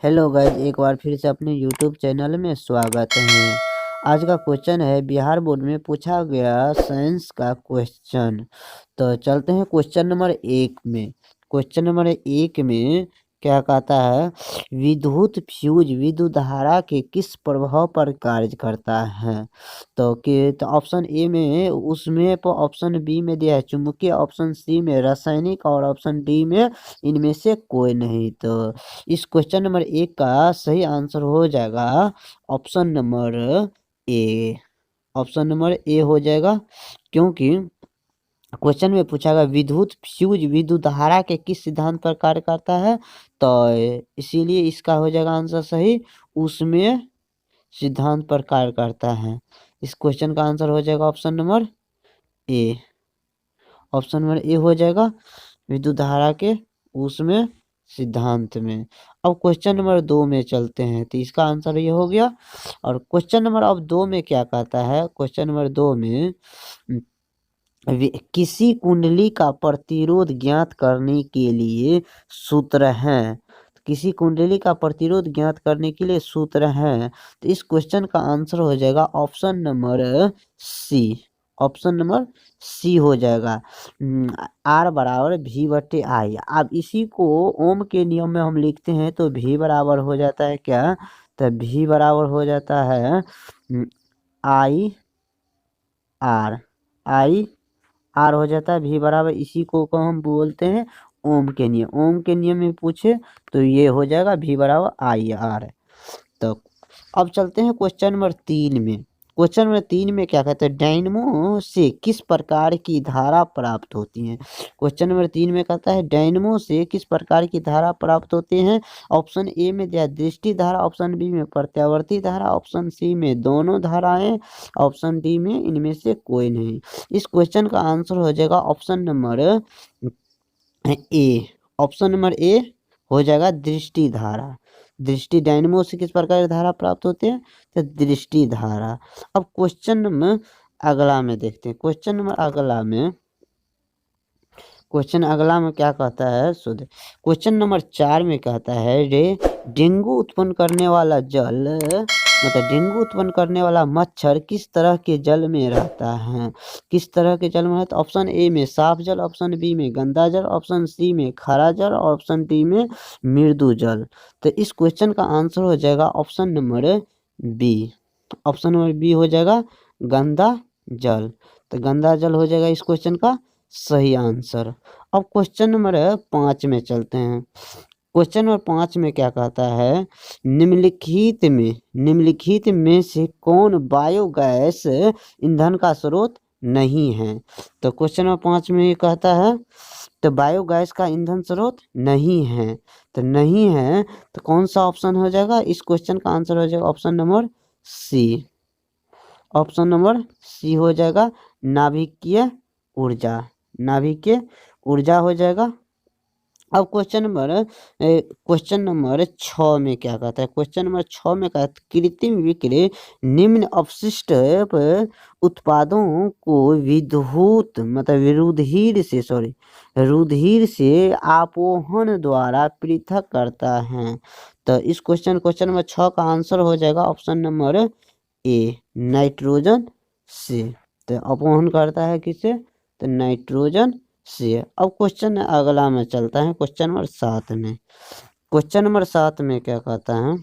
Hello guys, एक बार फिर से अपने यूट्यूब चैनल में स्वागत है। आज का क्वेश्चन है बिहार बोर्ड में पूछा गया साइंस का क्वेश्चन। तो चलते हैं क्वेश्चन नंबर 1 में। क्वेश्चन नंबर 1 में क्या कहता है, विद्युत फ्यूज विद्युत धारा के किस प्रभाव पर कार्य करता है। तो ऑप्शन ए में उसमें पर, ऑप्शन बी में दिया है चुंबकीय, ऑप्शन सी में रासायनिक और ऑप्शन डी में इनमें से कोई नहीं। तो इस क्वेश्चन नंबर 1 का सही आंसर हो जाएगा option number A. Option number A हो जाएगा, क्योंकि क्वेश्चन में पूछा गया विद्युत फ्यूज विद्युत धारा के किस सिद्धांत पर कार्य करता है, तो इसीलिए इसका हो जाएगा आंसर सही, उसमें सिद्धांत पर कार्य करता है। इस क्वेश्चन का आंसर हो जाएगा option number A. Option number A हो जाएगा विद्युत धारा के उसमें सिद्धांत में। अब क्वेश्चन नंबर 2 में चलते हैं, तो इसका आंसर ये हो गया। और क्वेश्चन नंबर अब 2 में क्या कहता है, क्वेश्चन नंबर 2 में किसी कुंडली का प्रतिरोध ज्ञात करने के लिए सूत्र है। किसी कुंडली का प्रतिरोध ज्ञात करने के लिए सूत्र है, तो इस क्वेश्चन का आंसर हो जाएगा option number C. Option number C हो जाएगा, आर बराबर भी बटे आई। अब इसी को ओम के नियम में हम लिखते हैं, तो भी बराबर हो जाता है क्या, तो भी बराबर हो जाता है आई आर। आई आर हो जाता है भी बराबर, इसी को हम बोलते हैं ओम के नियम। ओम के नियम में पूछे तो ये हो जाएगा भी बराबर आई आर। तो अब चलते हैं क्वेश्चन नंबर 3 में। क्वेश्चन नंबर 3 में क्या कहते हैं, डायनमो से किस प्रकार की धारा प्राप्त होती है। क्वेश्चन नंबर 3 में कहता है डायनमो से किस प्रकार की धारा प्राप्त होते हैं। ऑप्शन ए में दिया दृष्टि धारा, ऑप्शन बी में प्रत्यावर्ती धारा, ऑप्शन सी में दोनों धाराएं, ऑप्शन डी में इनमें से कोई नहीं। इस क्वेश्चन का आंसर हो जाएगा option number A. Option number A हो जाएगा दृष्टि धारा। दृष्टि डायनमो से किस प्रकार की धारा प्राप्त होते हैं, तो दृष्टि धारा। अब क्वेश्चन नंबर अगला में देखते हैं। क्वेश्चन नंबर अगला में क्या कहता है, शुद्ध क्वेश्चन नंबर 4 में कहता है डेंगू उत्पन्न करने वाला जल, मतलब डेंगू उत्पन्न करने वाला मच्छर किस तरह के जल में रहता है। किस तरह के जल में रहता है, ऑप्शन ए में साफ जल, ऑप्शन बी में गंदा जल, ऑप्शन सी में खारा जल और ऑप्शन डी में मृदु जल। तो इस क्वेश्चन का आंसर हो जाएगा option number B. Option number B हो जाएगा गंदा जल। तो गंदा जल हो जाएगा इस क्वेश्चन का सही आंसर। अब क्वेश्चन नंबर 5 में चलते हैं। क्वेश्चन नंबर 5 में क्या कहता है, निम्नलिखित में से कौन बायोगैस ईंधन का स्रोत नहीं है। तो क्वेश्चन नंबर 5 में ये कहता है तो बायोगैस का ईंधन स्रोत नहीं है, तो नहीं है तो कौन सा ऑप्शन हो जाएगा, इस क्वेश्चन का आंसर हो जाएगा option number C. Option number C हो जाएगा नाभिकीय ऊर्जा। नाभिकीय ऊर्जा हो जाएगा। अब क्वेश्चन नंबर 6 में क्या कहता है, क्वेश्चन नंबर 6 में कहता है कृत्रिम विक्रय निम्न अपशिष्ट उत्पादों को विद्युत मतलब रुधिर से आपोहन द्वारा पृथक करता है। तो इस क्वेश्चन नंबर 6 का आंसर हो जाएगा ऑप्शन नंबर ए नाइट्रोजन से। तो अपहन करता है किसे, तो नाइट्रोजन से। अब क्वेश्चन अगला में चलता है, क्वेश्चन नंबर 7 में। क्वेश्चन नंबर 7 में क्या कहता है,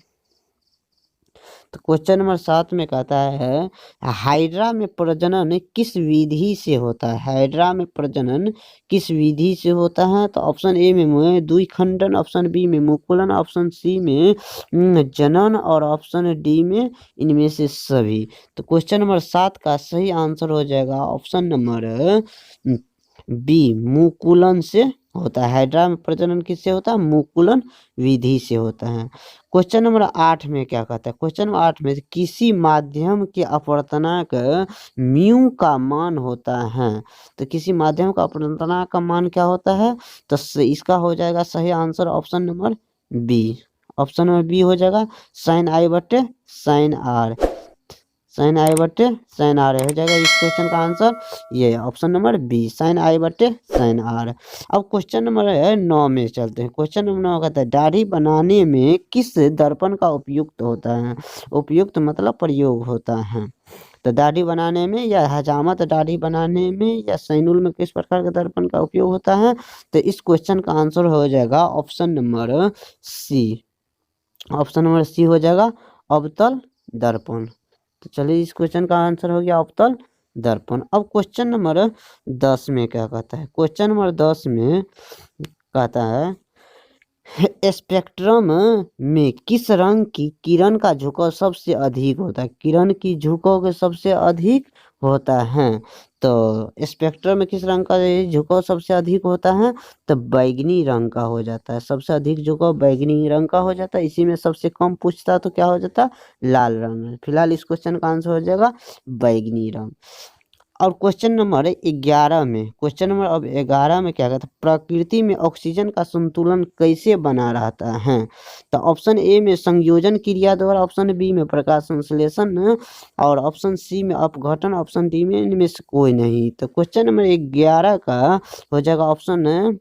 तो क्वेश्चन नंबर 7 में कहता है हाइड्रा में प्रजनन किस विधि से होता है। हाइड्रा में प्रजनन किस विधि से होता है, तो ऑप्शन ए में द्विखंडन, ऑप्शन बी में मुकुलन, ऑप्शन सी में जनन और ऑप्शन डी में इनमें से सभी। तो क्वेश्चन नंबर 7 का सही आंसर हो जाएगा ऑप्शन नंबर बी मुकुलन से होता है। हाइड्रा में प्रजनन किससे होता है, मुकुलन विधि से होता है। क्वेश्चन नंबर 8 में क्या कहता है, क्वेश्चन नंबर 8 में किसी माध्यम के अपवर्तनांक म्यू का मान होता है। तो किसी माध्यम का अपवर्तनांक का मान क्या होता है, तो इसका हो जाएगा सही answer option number B. Option number B हो जाएगा साइन आई बटे साइन आर। साइन आई बटे साइन आर हो जाएगा इस क्वेश्चन का आंसर। ये ऑप्शन नंबर बी, साइन आई बटे साइन आर। अब क्वेश्चन नंबर 9 में चलते हैं। क्वेश्चन नंबर 9 कहता है दाढ़ी बनाने में किस दर्पण का उपयुक्त होता है। उपयुक्त मतलब प्रयोग होता है। तो दाढ़ी बनाने में या हजामत दाढ़ी बनाने में या सैनुल में किस प्रकार के दर्पण का उपयोग होता है। तो इस क्वेश्चन का आंसर हो जाएगा option number C. Option number C हो जाएगा अवतल दर्पण। तो चलिए इस क्वेश्चन का आंसर हो गया अवतल दर्पण। अब क्वेश्चन नंबर 10 में क्या कहता है। क्वेश्चन नंबर 10 में कहता है स्पेक्ट्रम में किस रंग की किरण का झुकाव सबसे अधिक होता है। किरण की झुकाव सबसे अधिक होता है। तो स्पेक्ट्रम में किस रंग का झुकाव सबसे अधिक होता है। तो बैगनी रंग का हो जाता है। सबसे अधिक झुकाव बैगनी रंग का हो जाता है। इसी में सबसे कम पूछता है तो क्या हो जाता है लाल रंग। फिलहाल इस क्वेश्चन का आंसर हो जाएगा बैगनी रंग। और क्वेश्चन नंबर 11 में, क्वेश्चन नंबर अब 11 में क्या कहता है प्रकृति में ऑक्सीजन का संतुलन कैसे बना रहता है। तो ऑप्शन ए में संयोजन क्रिया द्वारा, ऑप्शन बी में प्रकाश संश्लेषण और ऑप्शन सी में अपघटन, ऑप्शन डी में इनमें से कोई नहीं। तो क्वेश्चन नंबर 11 का हो जाएगा ऑप्शन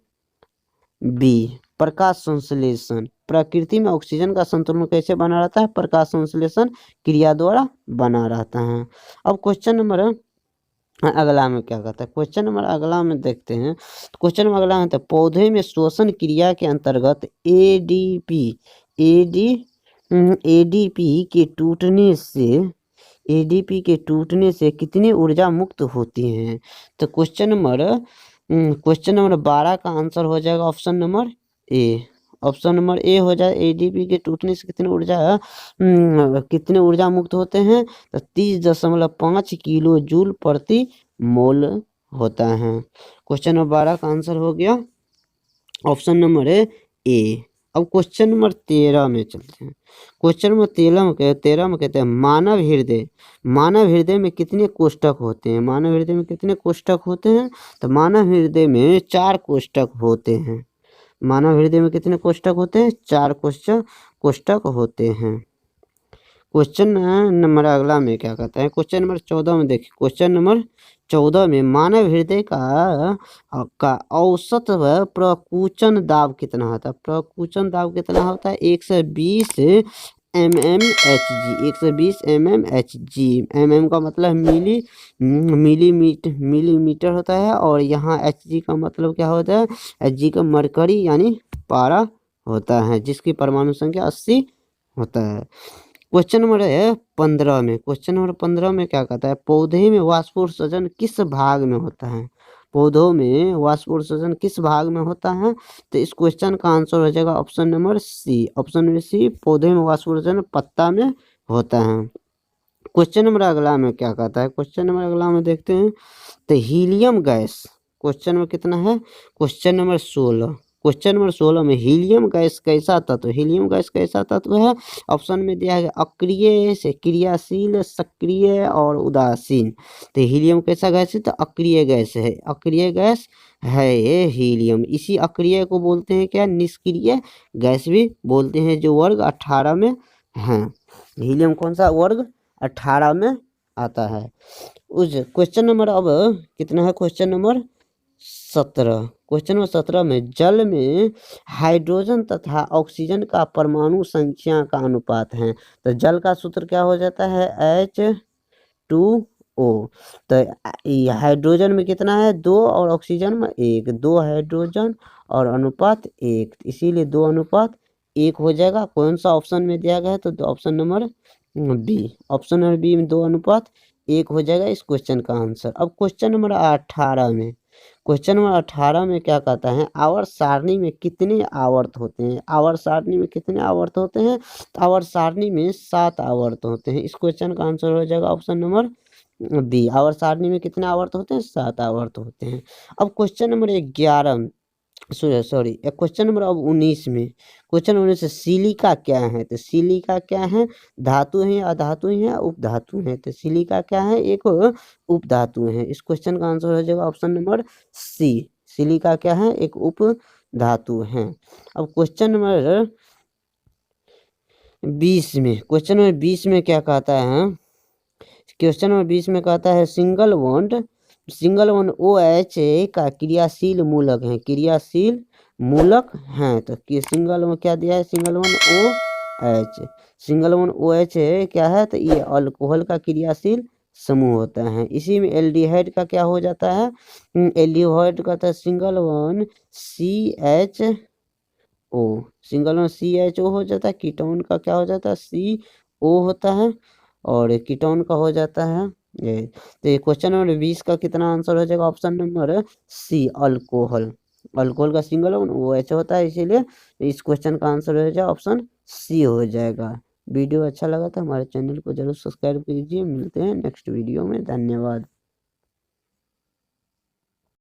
बी प्रकाश संश्लेषण। प्रकृति में ऑक्सीजन का संतुलन कैसे बना रहता है प्रकाश संश्लेषण क्रिया द्वारा बना रहता है। अब क्वेश्चन नंबर अगला में क्या कहता है। क्वेश्चन नंबर अगला में देखते हैं। क्वेश्चन नंबर अगला है पौधे में श्वसन क्रिया के अंतर्गत एडीपी के टूटने से कितनी ऊर्जा मुक्त होती है। तो क्वेश्चन नंबर 12 का आंसर हो जाएगा option number A. Option number A हो जाए एडीपी के टूटने से कितने ऊर्जा मुक्त होते हैं। तो 30.5 किलो जूल प्रति मोल होता है। क्वेश्चन नंबर 12 का आंसर हो गया ऑप्शन नंबर ए। अब क्वेश्चन नंबर 13 में चलते हैं। क्वेश्चन नंबर 13 में कहते हैं मानव हृदय में कितने कोष्ठक होते हैं। मानव हृदय में कितने कोष्ठक होते हैं। तो मानव हृदय में 4 कोष्ठक होते हैं। मानव हृदय में कितने कोष्ठक होते हैं 4 कोष्ठक होते हैं। क्वेश्चन नंबर अगला में क्या कहता है। क्वेश्चन नंबर 14 में देखिए। क्वेश्चन नंबर 14 में मानव हृदय का औसत प्रकुचन दाब कितना होता है। प्रकुचन दाब कितना होता है 120 mmHg। 120 mmHg। mm का मतलब मिलीमीटर होता है और यहाँ Hg का मतलब क्या होता है। Hg का मरकरी यानी पारा होता है जिसकी परमाणु संख्या 80 होता है। क्वेश्चन नंबर 15 में, क्वेश्चन नंबर 15 में क्या कहता है पौधे में वाष्पोत्सर्जन किस भाग में होता है। पौधों में वाष्पोत्सर्जन किस भाग में होता है। तो इस क्वेश्चन का आंसर हो जाएगा option number C. Option number C पौधे में वाष्पोत्सर्जन पत्ता में होता है। क्वेश्चन नंबर अगला में क्या कहता है। क्वेश्चन नंबर अगला में देखते हैं। तो हीलियम गैस क्वेश्चन नंबर कितना है क्वेश्चन नंबर 16। क्वेश्चन नंबर 16 में हीलियम गैस कैसा तत्व। हीलियम गैस कैसा तत्व है। ऑप्शन में दिया है अक्रिय से क्रियाशील सक्रिय और उदासीन। तो हीलियम कैसा गैस है तो अक्रिय गैस है। अक्रिय गैस है ये हीलियम। इसी अक्रिय को बोलते हैं क्या निष्क्रिय गैस भी बोलते हैं जो वर्ग 18 में है। हीलियम कौन सा वर्ग 18 में आता है। उस क्वेश्चन नंबर अब कितना है क्वेश्चन नंबर 17। क्वेश्चन नंबर 17 में जल में हाइड्रोजन तथा ऑक्सीजन का परमाणु संख्या का अनुपात है। तो जल का सूत्र क्या हो जाता है H2O। तो हाइड्रोजन में कितना है 2 और ऑक्सीजन में 1। 2 हाइड्रोजन और अनुपात 1 इसीलिए 2 अनुपात 1 हो जाएगा। कौन सा ऑप्शन में दिया गया है तो option number B. Option number B में 2 अनुपात 1 हो जाएगा इस क्वेश्चन का आंसर। अब क्वेश्चन नंबर 18 में, क्वेश्चन नंबर 18 में क्या कहता है आवर्त सारणी में कितने आवर्त होते हैं। आवर्त सारणी में कितने आवर्त होते हैं। आवर्त सारणी में 7 आवर्त होते हैं। इस क्वेश्चन का आंसर हो जाएगा ऑप्शन नंबर बी। आवर्त सारणी में कितने आवर्त होते हैं 7 आवर्त होते हैं। अब question number 11 sorry question number अब 19 में, क्वेश्चन 19 से सिलिका क्या है। तो सिलिका क्या है धातु है अधातु है उपधातु है। तो सिलिका क्या है एक उपधातु है। इस क्वेश्चन का आंसर हो जाएगा ऑप्शन नंबर सी। सिलिका क्या है एक उपधातु है। अब क्वेश्चन नंबर 20 में, क्वेश्चन नंबर 20 में क्या कहता है क्वेश्चन नंबर 20 में कहता है सिंगल बॉन्ड OH का क्रियाशील मूलक है, क्रियाशील मूलक हैं। तो सिंगल में क्या दिया है, सिंगल बॉन्ड OH क्या है, तो ये अल्कोहल का क्रियाशील समूह होता है। इसी में एल्डिहाइड का क्या हो जाता है, एल्डिहाइड का था सिंगल बॉन्ड CHO हो जाता है। कीटोन का क्या हो जाता है, CO होता है, और कीटोन का हो जाता है ये। तो ये क्वेश्चन नंबर 20 का कितना आंसर हो जाएगा, option number C alcohol. Alcohol का सिंगल बॉन्ड OH होता है, इसीलिए इस क्वेश्चन का आंसर हो जाएगा ऑप्शन C हो जाएगा। वीडियो अच्छा लगा तो हमारे चैनल को जरूर सब्सक्राइब कीजिए। मिलते हैं नेक्स्ट वीडियो में, धन्यवाद।